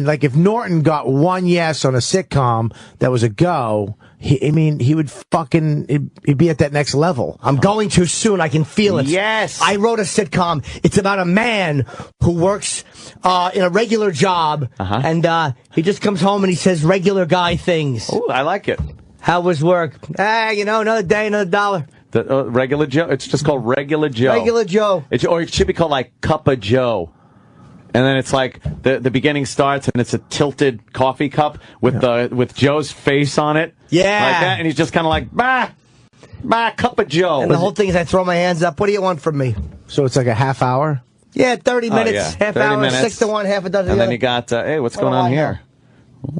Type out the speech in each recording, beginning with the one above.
like if Norton got one yes on a sitcom that was a go, he would fucking, he'd be at that next level. I'm going too soon. I can feel it. Yes. I wrote a sitcom. It's about a man who works in a regular job, and he just comes home and he says regular guy things. Oh, I like it. How was work? Another day, another dollar. The regular Joe. It's just called Regular Joe. Regular Joe. Or it should be called like Cup of Joe. And then it's like the beginning starts and it's a tilted coffee cup with Joe's face on it. Yeah. Like that. And he's just kind of like, bah, Cup of Joe. And the whole thing is I throw my hands up. What do you want from me? So it's like a half hour? Yeah, 30 minutes, half 30 hour, minutes. 6 to 1, half a dozen. And then you got, hey, what's going on here?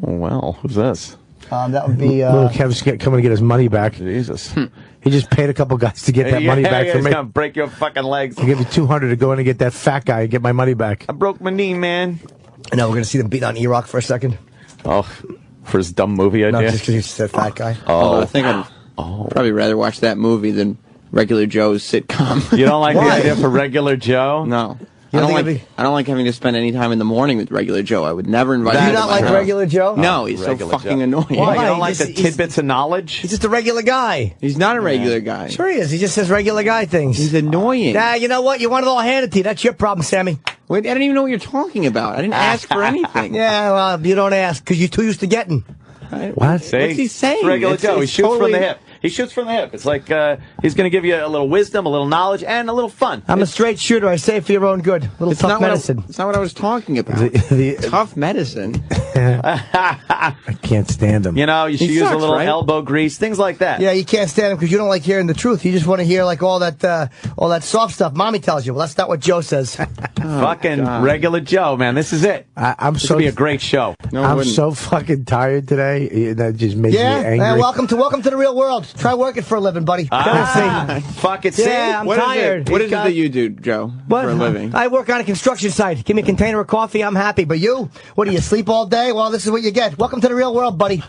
Oh, well, who's this? That would be... Little Kev's coming to get his money back. Jesus. He just paid a couple guys to get that money back from me. He's going to break your fucking legs. I'll give you $200 to go in and get that fat guy and get my money back. I broke my knee, man. And now we're going to see them beat on E-Rock for a second. Oh, for his dumb movie idea? No, just because he's a fat guy. I think I'd probably rather watch that movie than Regular Joe's sitcom. You don't like the idea for Regular Joe? No. I don't like having to spend any time in the morning with Regular Joe. I would never invite him. Do you not like Regular Joe? No, he's so fucking annoying. Why? You don't like the tidbits of knowledge? He's just a regular guy. He's not a regular guy. Sure he is. He just says regular guy things. He's annoying. Nah, you know what? You want it all handed to you. That's your problem, Sammy. Wait, I don't even know what you're talking about. I didn't ask for anything. Yeah, well, you don't ask because you're too used to getting. What? What's he saying? Regular Joe. He shoots from the hip. He shoots from the hip. It's like he's going to give you a little wisdom, a little knowledge, and a little fun. I'm a straight shooter. I say it for your own good. A little tough medicine. It's not what I was talking about. Tough medicine. I can't stand him. You know, you should use a little elbow grease, things like that. Yeah, you can't stand him because you don't like hearing the truth. You just want to hear like all that soft stuff Mommy tells you. Well, that's not what Joe says. Fucking Regular Joe, man. This is it. This would be a great show. No, I'm so fucking tired today. That just makes me angry. Welcome to the real world. Try working for a living, buddy. Fuck it, see? Yeah, I'm tired. What is it that you do, Joe, for a living? I work on a construction site. Give me a container of coffee, I'm happy. But you? What do you sleep all day? Well, this is what you get. Welcome to the real world, buddy.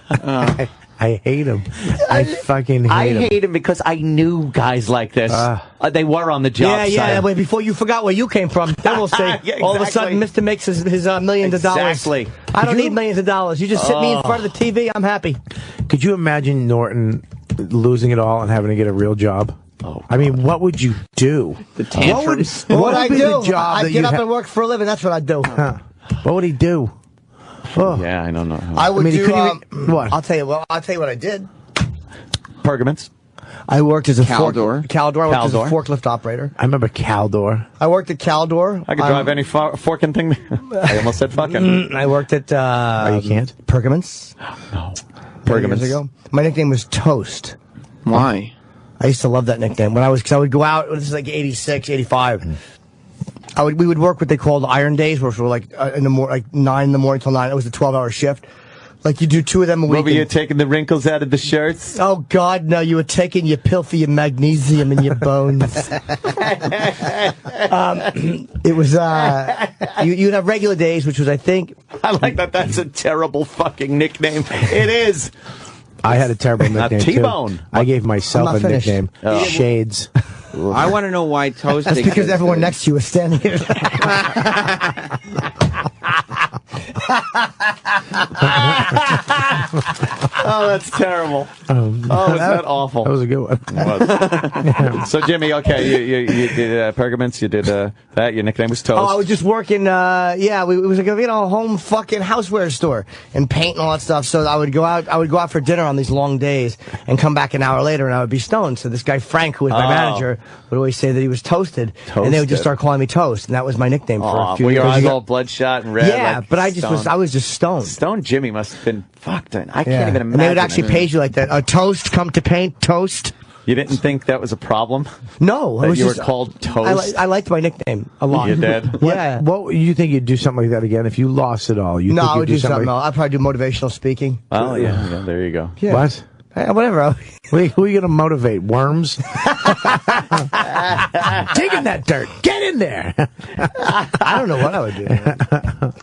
I hate him. I fucking hate him. I hate him because I knew guys like this. They were on the job site. Yeah. Wait, before you forgot where you came from, then we'll say, all of a sudden, Mr. makes his millions of dollars. Exactly. I don't need millions of dollars. You just sit me in front of the TV, I'm happy. Could you imagine Norton losing it all and having to get a real job? Oh, I mean, what would you do? The tantrums. What I do? I'd get up and work for a living. That's what I'd do. What would he do? Oh. Yeah, I don't know. I would do. What? I'll tell you what I did. Pergaments. I worked as a Caldor. Caldor. I worked as a forklift operator. I remember Caldor. I worked at Caldor. I could drive any forking thing. I almost said fucking. I worked at you can't? Pergaments. No. Pergaments. Years ago. My nickname was Toast. Why? I used to love that nickname because I would go out. This is like 86, 85. We would work what they called Iron Days, which were like in the like 9 in the morning till 9. It was a 12-hour shift. Like you do 2 of them a week. Were you taking the wrinkles out of the shirts? Oh God, no! You were taking your filthy magnesium in your bones. It was you'd have regular days, which was I think. I like that. That's a terrible fucking nickname. It is. I had a terrible nickname T-Bone. too. I gave myself a nickname. Shades. I want to know why Toast. That's because everyone next to you is standing here. Oh, that's terrible. Was that awful? That was a good one. Yeah. So, Jimmy, okay, you did Pergaments, you did that. Your nickname was Toast. Oh, I was just working. It was like a home fucking houseware store and paint and all that stuff. So I would go out for dinner on these long days and come back an hour later and I would be stoned. So this guy Frank, who was my manager, would always say that he was toasted, and they would just start calling me Toast, and that was my nickname for a few years. Were your eyes all bloodshot and red? Yeah, but I was just stoned. Stoned Jimmy must have been fucked. I can't even imagine. And they would actually page you like that. A toast, come to paint, Toast. You didn't think that was a problem? No. That you were called Toast? I liked my nickname a lot. You did? Yeah. What you think you'd do something like that again if you lost it all? No, I would do something else. I'd probably do motivational speaking. Oh, yeah, there you go. Yeah. What? Whatever. Who are you going to motivate? Worms? Dig in that dirt. Get in there. I don't know what I would do.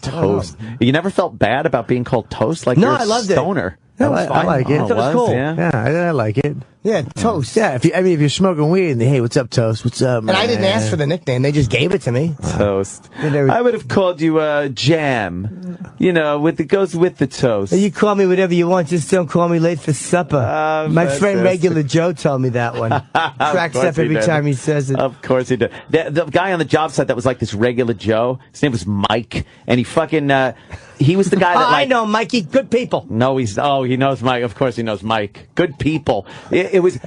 Toast. You never felt bad about being called Toast? Like no, you're I loved stoner. No, I like it. Oh, That was cool. Yeah, I like it. Yeah, Toast. Yeah, if you're smoking weed, and hey, what's up, Toast? What's up, man? And I didn't ask for the nickname; they just gave it to me. Toast. I would have called you Jam. You know, it goes with the toast. You call me whatever you want, just don't call me late for supper. My friend Regular Joe told me that one. Cracks up every time he says it. Of course he did. The guy on the job site that was like this Regular Joe, his name was Mike, and he fucking he was the guy that I know Mikey, good people. No, he knows Mike. Of course he knows Mike. Good people. It was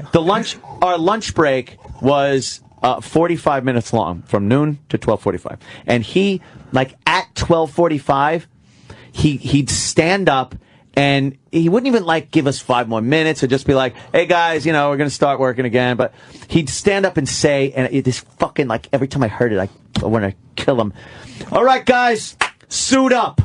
our lunch break was 45 minutes long, from noon to 12:45. And he, like, at 12:45, he'd stand up and he wouldn't even, like, give us 5 more minutes or just be like, hey guys, you know, we're going to start working again. But he'd stand up and say, and it is fucking, like, every time I heard it, I want to kill him. All right, guys, suit up.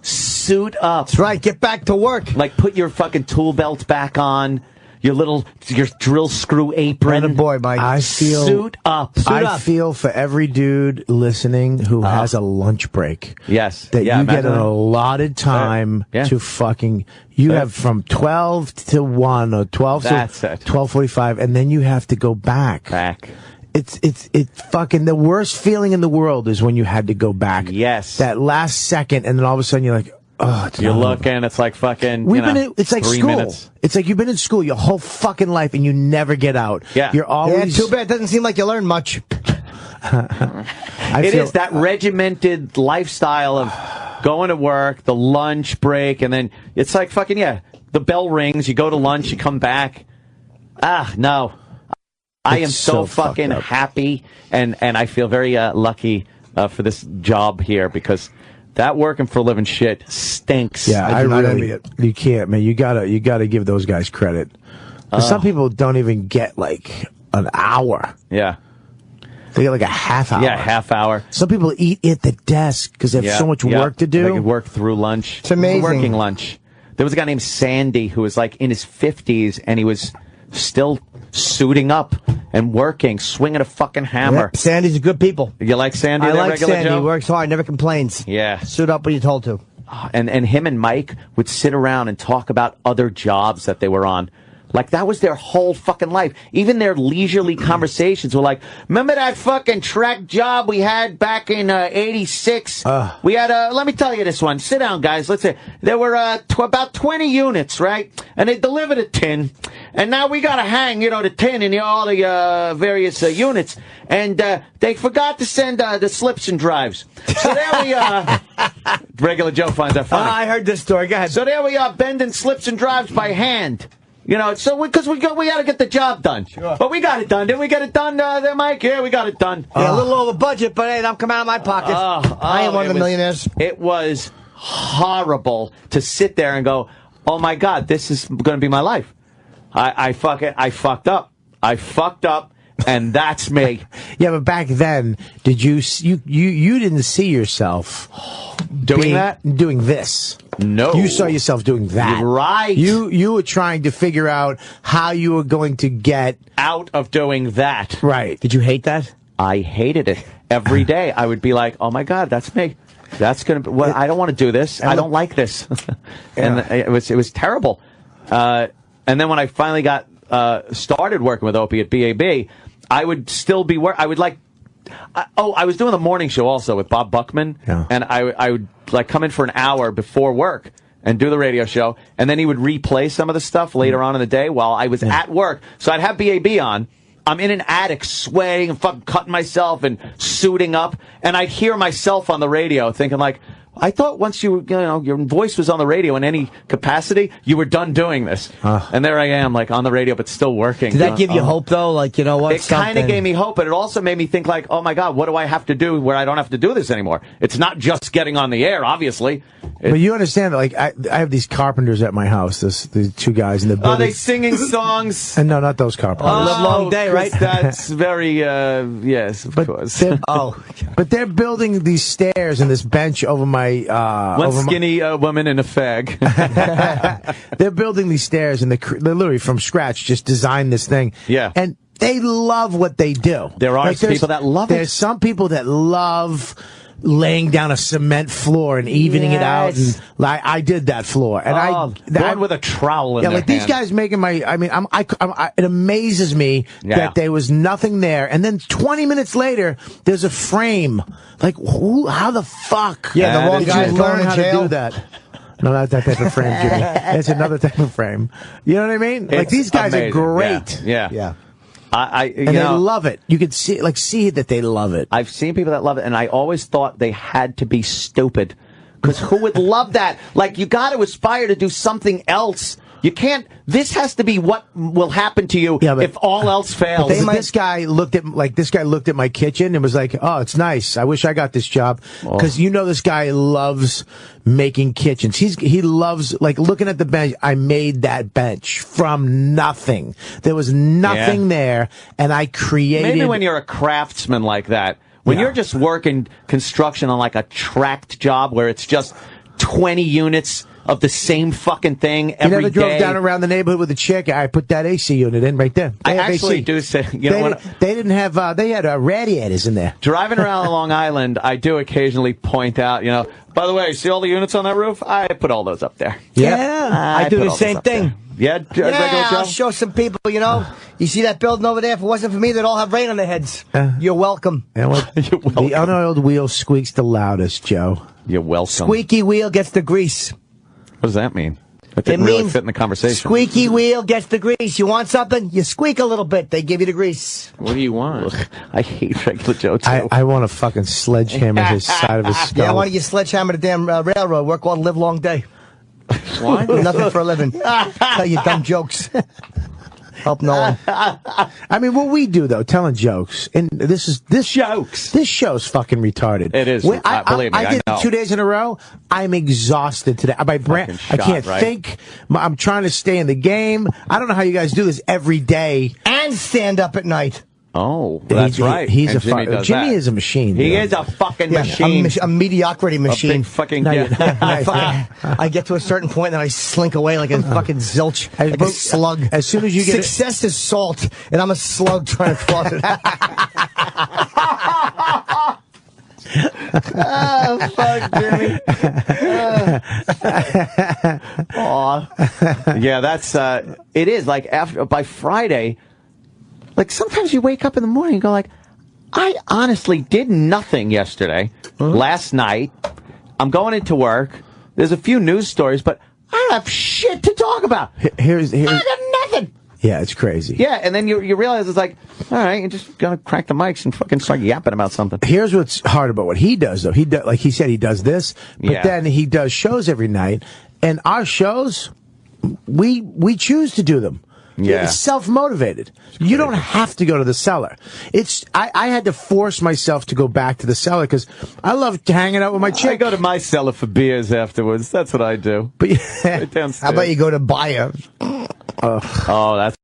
Suit up. That's right, get back to work. Like, put your fucking tool belt back on. Your drill screw apron. Atta boy, Mike. I feel suit up. I feel for every dude listening who has a lunch break. Yes. That yeah, you get an that. allotted time to fucking. You have from 12 to 1 or 12 That's to it. 12:45, and then you have to go back. It's fucking the worst feeling in the world is when you had to go back. Yes. That last second, and then all of a sudden you're like, oh, it's You're not looking, over. it's like fucking, It's like 3 school. minutes. It's like you've been in school your whole fucking life and you never get out. Yeah. You're always. Yeah, too bad. Doesn't seem like you learn much. It is that regimented lifestyle of going to work, the lunch break, and then it's like fucking, the bell rings, you go to lunch, you come back. No. I am so fucking happy, and I feel very lucky for this job here, because that working for a living shit stinks. Yeah, I not really. envy it. You can't, man. You gotta give those guys credit. 'Cause some people don't even get like an hour. Yeah. They get like a half hour. Yeah, half hour. Some people eat at the desk because they have so much work to do. They could work through lunch. It's amazing. Working lunch. There was a guy named Sandy who was like in his 50s, and he was still suiting up and working, swinging a fucking hammer. Yep, Sandy's a good people. You like Sandy? I that like Regular Sandy. Joe? He works hard, never complains. Yeah. Suit up when you're told to. And him and Mike would sit around and talk about other jobs that they were on. Like, that was their whole fucking life. Even their leisurely conversations were like, remember that fucking track job we had back in 86? We had, let me tell you this one. Sit down, guys. Let's say there were about 20 units, right? And they delivered a tin. And now we got to hang, the tin in all the various units. And they forgot to send the slips and drives. So there we are. Regular Joe finds that funny. I heard this story. Go ahead. So there we are, bending slips and drives by hand. So because we got to get the job done. Sure. But we got it done. Did we get it done there, Mike? Yeah, we got it done. Yeah, a little over budget, but hey, I'm coming out of my pocket. I am one of the millionaires. It was horrible to sit there and go, oh my God, this is going to be my life. I fucked up. I fucked up, and that's me. Yeah, but back then, did you didn't see yourself doing this? No. You saw yourself doing that. Right. You were trying to figure out how you were going to get out of doing that. Right. Did you hate that? I hated it. Every day I would be like, oh my God, that's me. That's going to be, I don't want to do this. I don't like this. And it was terrible. And then when I finally got started working with Opie at BAB, I would still be I was doing the morning show also with Bob Buckman, and I would like come in for an hour before work and do the radio show, and then he would replay some of the stuff later on in the day while I was at work. So I'd have BAB on. I'm in an attic sweating and fucking cutting myself and suiting up, and I'd hear myself on the radio thinking like, I thought once your voice was on the radio in any capacity, you were done doing this. And there I am, like, on the radio, but still working. Did that give you hope, though? Like, you know what? It kind of gave me hope, but it also made me think, like, oh, my God, what do I have to do where I don't have to do this anymore? It's not just getting on the air, obviously. But you understand that, like, I have these carpenters at my house, the two guys, and they're building... Are they singing songs? And no, not those carpenters. Long day, right? That's very, yes, of course. But they're building these stairs and this bench over my... One skinny woman and a fag. They're building these stairs, and they're literally from scratch, just designed this thing. Yeah. And they love what they do. There are people that love it. There's some people that love laying down a cement floor and evening it out, and I did that floor, and going with a trowel in their like these guys making my. I mean, it amazes me that there was nothing there, and then 20 minutes later, there's a frame. Like, who? How the fuck? Yeah, the wrong guy learn how to do that. No, not that type of frame, Jimmy. It's another type of frame. You know what I mean? Like, these guys are great. Yeah. And they love it. You could see that they love it. I've seen people that love it, and I always thought they had to be stupid. Because who would love that? Like, you got to aspire to do something else. You can't. This has to be what will happen to you if all else fails. This guy looked at my kitchen and was like, "Oh, it's nice. I wish I got this job." Because this guy loves making kitchens. He loves looking at the bench. I made that bench from nothing. There was nothing there, and I created. Maybe when you're a craftsman like that, when you're just working construction on like a tract job where it's just 20 units of the same fucking thing every day. You never drove down around the neighborhood with a chick? I put that AC unit in right there. I actually do say, they didn't have, they had radiators in there. Driving around Long Island, I do occasionally point out, by the way, see all the units on that roof? I put all those up there. Yeah. I do the same thing. Yeah, I'll show some people, you see that building over there? If it wasn't for me, they'd all have rain on their heads. You're welcome. You're welcome. The unoiled wheel squeaks the loudest, Joe. You're welcome. Squeaky wheel gets the grease. What does that mean? That didn't really fit in the conversation. Squeaky wheel gets the grease. You want something? You squeak a little bit. They give you the grease. What do you want? I hate regular Joe, too. I want to fucking sledgehammer his side of his skull. Yeah, why don't you sledgehammer the damn railroad? Work all live long day. What? Nothing for a living. Tell you dumb jokes. Help no one. I mean, what we do though, telling jokes, and this show's fucking retarded. It is. Believe me, I did know. 2 days in a row. I'm exhausted today. My brain, I can't think. I'm trying to stay in the game. I don't know how you guys do this every day and stand up at night. Oh, that's right. He's Jimmy is a machine. He is a fucking machine. A mediocrity machine. A big fucking. I get to a certain point, and then I slink away like a fucking zilch, like a slug. As soon as you get success is salt, and I'm a slug trying to cross it. Oh, fuck, Jimmy. Yeah, that's it is like by Friday. Like, sometimes you wake up in the morning and go like, I honestly did nothing yesterday, last night. I'm going into work. There's a few news stories, but I don't have shit to talk about. I got nothing. Yeah, it's crazy. Yeah, and then you realize it's like, all right, you're just going to crack the mics and fucking start yapping about something. Here's what's hard about what he does, though. Like he said, he does this, but then he does shows every night. And our shows, we choose to do them. Yeah. It's self-motivated. You don't have to go to the cellar. I had to force myself to go back to the cellar because I love hanging out with my chick. I go to my cellar for beers afterwards. That's what I do. But right downstairs. How about you go to buy a... Oh, that's